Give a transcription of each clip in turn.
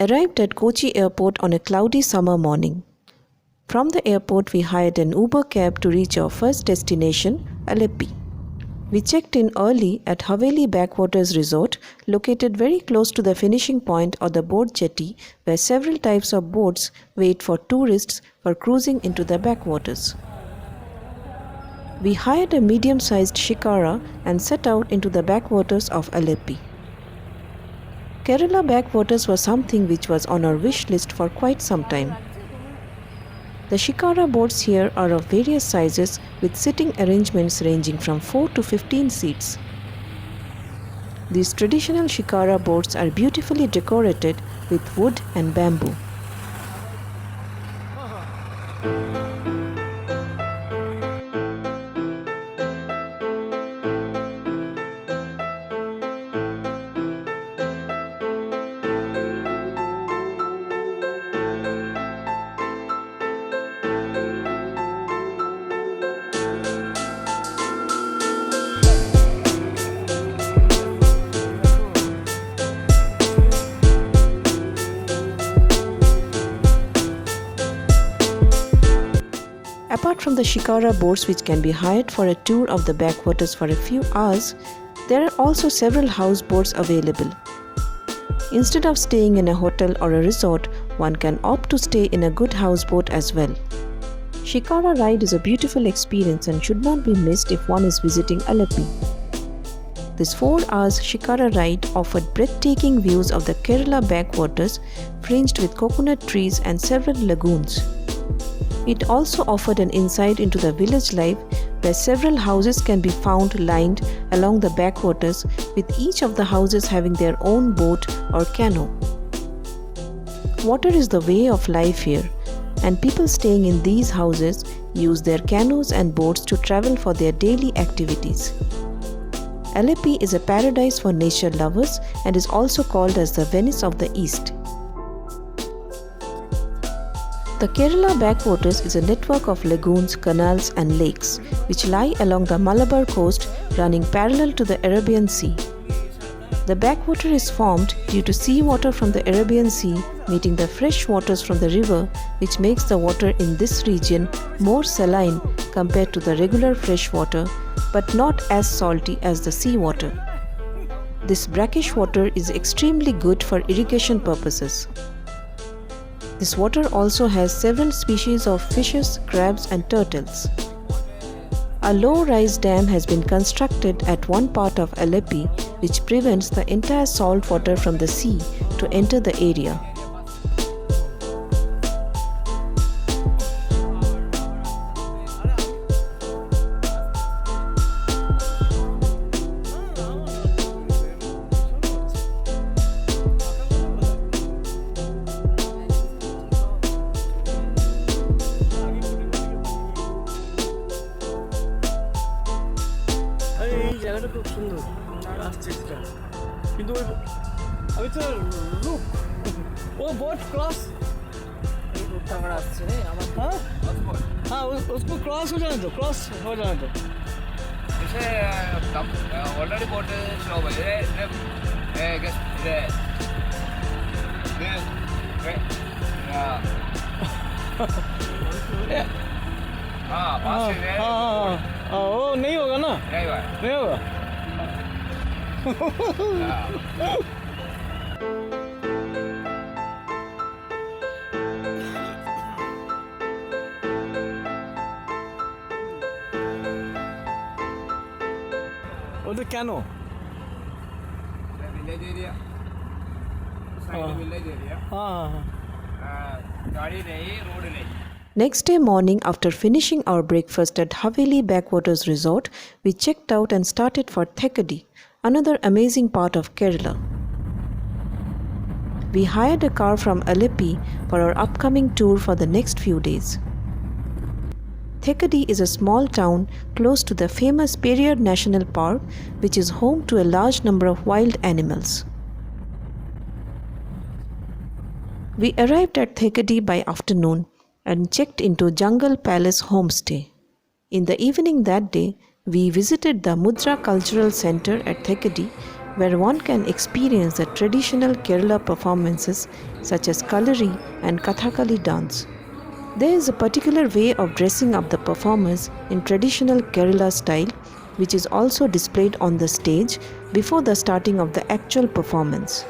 arrived at Kochi airport on a cloudy summer morning. From the airport, we hired an Uber cab to reach our first destination, Allepey. We checked in early at Haveli Backwaters Resort, located very close to the finishing point or the boat jetty, where several types of boats wait for tourists for cruising into the backwaters. We hired a medium-sized shikara and set out into the backwaters of Allepey. Kerala backwaters was something which was on our wish list for quite some time. The shikara boats here are of various sizes with sitting arrangements ranging from 4 to 15 seats. These traditional shikara boats are beautifully decorated with wood and bamboo. Apart from the shikara boats which can be hired for a tour of the backwaters for a few hours, there are also several houseboats available. Instead of staying in a hotel or a resort, one can opt to stay in a good houseboat as well. Shikara ride is a beautiful experience and should not be missed if one is visiting Allepey. This 4 hours shikara ride offered breathtaking views of the Kerala backwaters fringed with coconut trees and several lagoons. It also offered an insight into the village life where several houses can be found lined along the backwaters, with each of the houses having their own boat or canoe. Water is the way of life here, and people staying in these houses use their canoes and boats to travel for their daily activities. Allepey is a paradise for nature lovers and is also called as the Venice of the East. The Kerala backwaters is a network of lagoons, canals and lakes which lie along the Malabar coast running parallel to the Arabian Sea. The backwater is formed due to seawater from the Arabian Sea meeting the fresh waters from the river, which makes the water in this region more saline compared to the regular fresh water, but not as salty as the seawater. This brackish water is extremely good for irrigation purposes. This water also has several species of fishes, crabs and turtles. A low-rise dam has been constructed at one part of Allepey, which prevents the entire salt water from the sea to enter the area. খুব সুন্দর আসছে সেটা কিন্তু আমি তো look ও boat cross तगड़ा আসছে আমার हां हां उसको क्रॉस हो जाने दो क्रॉस हो जाने दो इसे ऑलरेडी बोट शो है ये गेस्ट हाँ पास है हाँ वो नहीं होगा ना नहीं होगा उधर canoe village area side village area हाँ गाड़ी नहीं रोड नहीं. Next day morning, after finishing our breakfast at Haveli Backwaters Resort, we checked out and started for Thekkady, another amazing part of Kerala. We hired a car from Allepey for our upcoming tour for the next few days. Thekkady is a small town close to the famous Periyar National Park, which is home to a large number of wild animals. We arrived at Thekkady by afternoon and checked into Jungle Palace homestay. In the evening that day, we visited the Mudra Cultural Center at Thekkady, where one can experience the traditional Kerala performances such as Kalari and Kathakali dance. There is a particular way of dressing up the performers in traditional Kerala style, which is also displayed on the stage before the starting of the actual performance.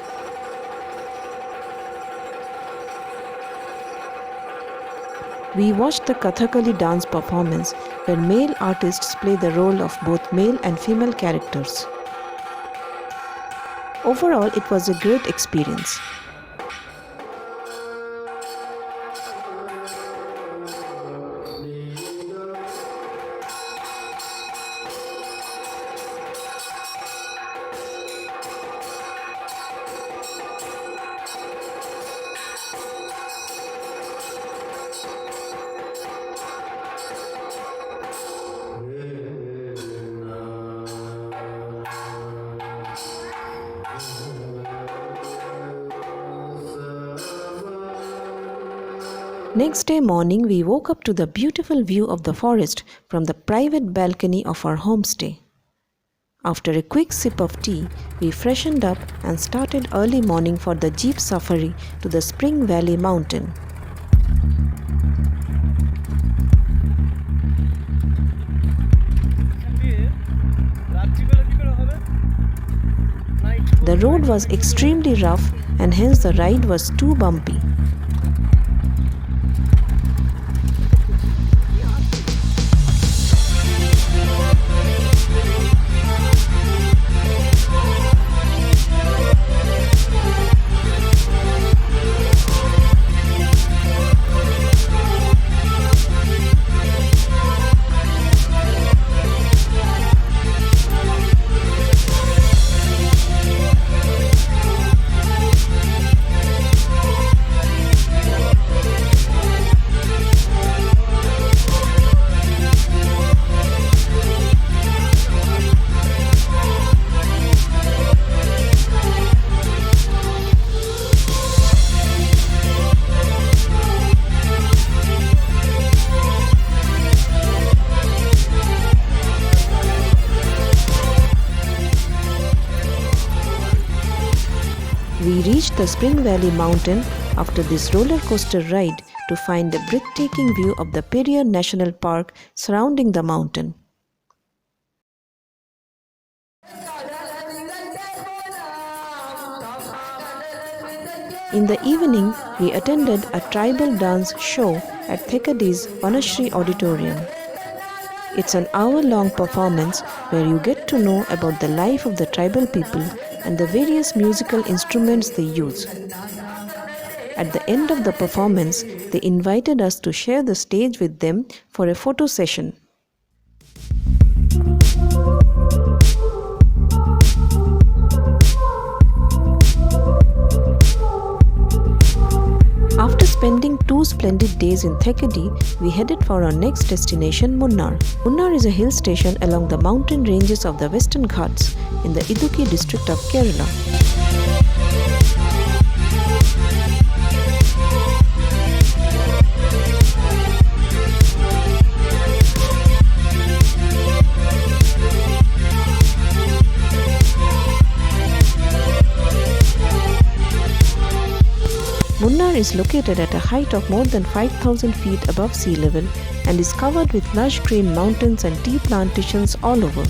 We watched the Kathakali dance performance where male artists play the role of both male and female characters. Overall, it was a great experience. Next day morning, we woke up to the beautiful view of the forest from the private balcony of our homestay. After a quick sip of tea, we freshened up and started early morning for the jeep safari to the Spring Valley mountain. The road was extremely rough and hence the ride was too bumpy. We reached the Spring Valley mountain after this roller coaster ride to find a breathtaking view of the Periyar National Park surrounding the mountain. In the evening, we attended a tribal dance show at Thekkady's Vanashri Auditorium. It's an hour-long performance where you get to know about the life of the tribal people and the various musical instruments they use. At the end of the performance, they invited us to share the stage with them for a photo session. After spending 2 splendid days in Thekkady, we headed for our next destination, Munnar. Munnar is a hill station along the mountain ranges of the Western Ghats in the Idukki district of Kerala. Munnar is located at a height of more than 5,000 feet above sea level and is covered with lush green mountains and tea plantations all over.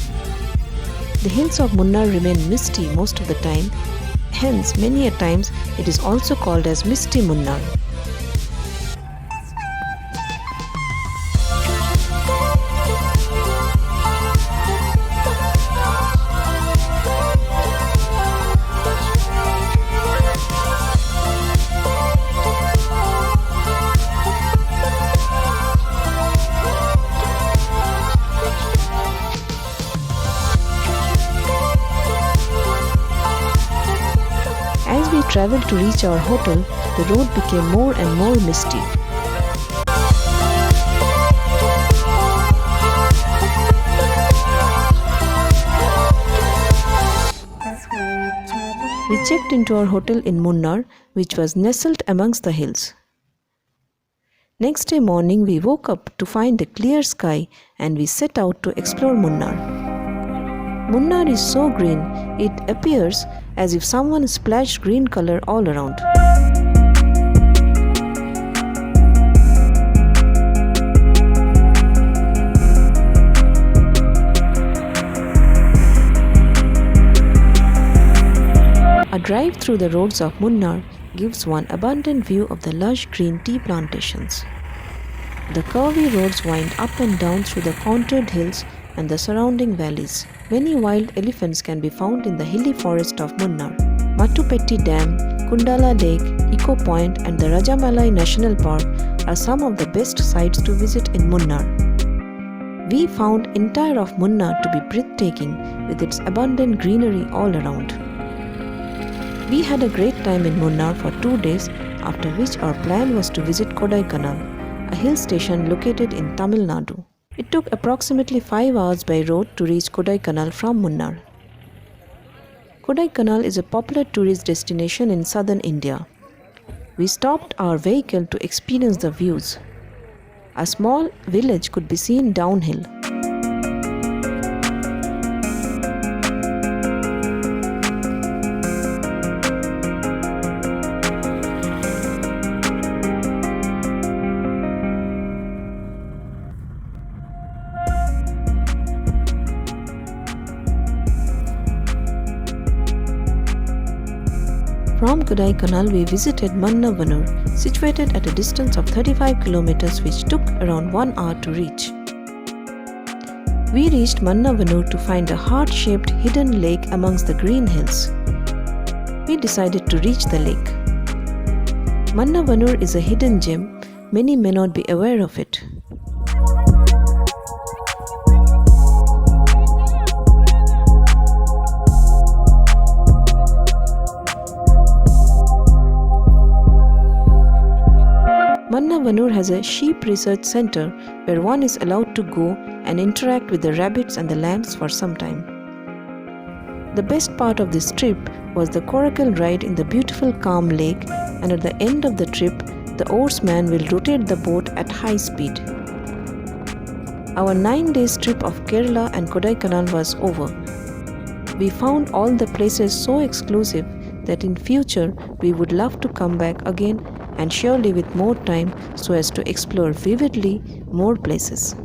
The hills of Munnar remain misty most of the time, hence many a times it is also called as Misty Munnar. As we traveled to reach our hotel, the road became more and more misty. We checked into our hotel in Munnar, which was nestled amongst the hills. Next day morning, we woke up to find a clear sky and we set out to explore Munnar. Munnar is so green, it appears as if someone splashed green color all around. A drive through the roads of Munnar gives one abundant view of the lush green tea plantations. The curvy roads wind up and down through the contoured hills and the surrounding valleys. Many wild elephants can be found in the hilly forest of Munnar. Mattupetti Dam, Kundala Lake, Eco Point and the Rajamalai National Park are some of the best sites to visit in Munnar. We found entire of Munnar to be breathtaking with its abundant greenery all around. We had a great time in Munnar for 2 days, after which our plan was to visit Kodaikanal, a hill station located in Tamil Nadu. It took approximately 5 hours by road to reach Kodaikanal from Munnar. Kodaikanal is a popular tourist destination in southern India. We stopped our vehicle to experience the views. A small village could be seen downhill. From Kodaikanal, we visited Mannavanur, situated at a distance of 35 kilometers, which took around 1 hour to reach. We reached Mannavanur to find a heart-shaped hidden lake amongst the green hills. We decided to reach the lake. Mannavanur is a hidden gem. Many may not be aware of it. Mannavanur has a sheep research center where one is allowed to go and interact with the rabbits and the lambs for some time. The best part of this trip was the coracle ride in the beautiful calm lake, and at the end of the trip, the oarsman will rotate the boat at high speed. Our 9-day trip of Kerala and Kodaikanal was over. We found all the places so exclusive that in future we would love to come back again, and surely with more time so as to explore vividly more places.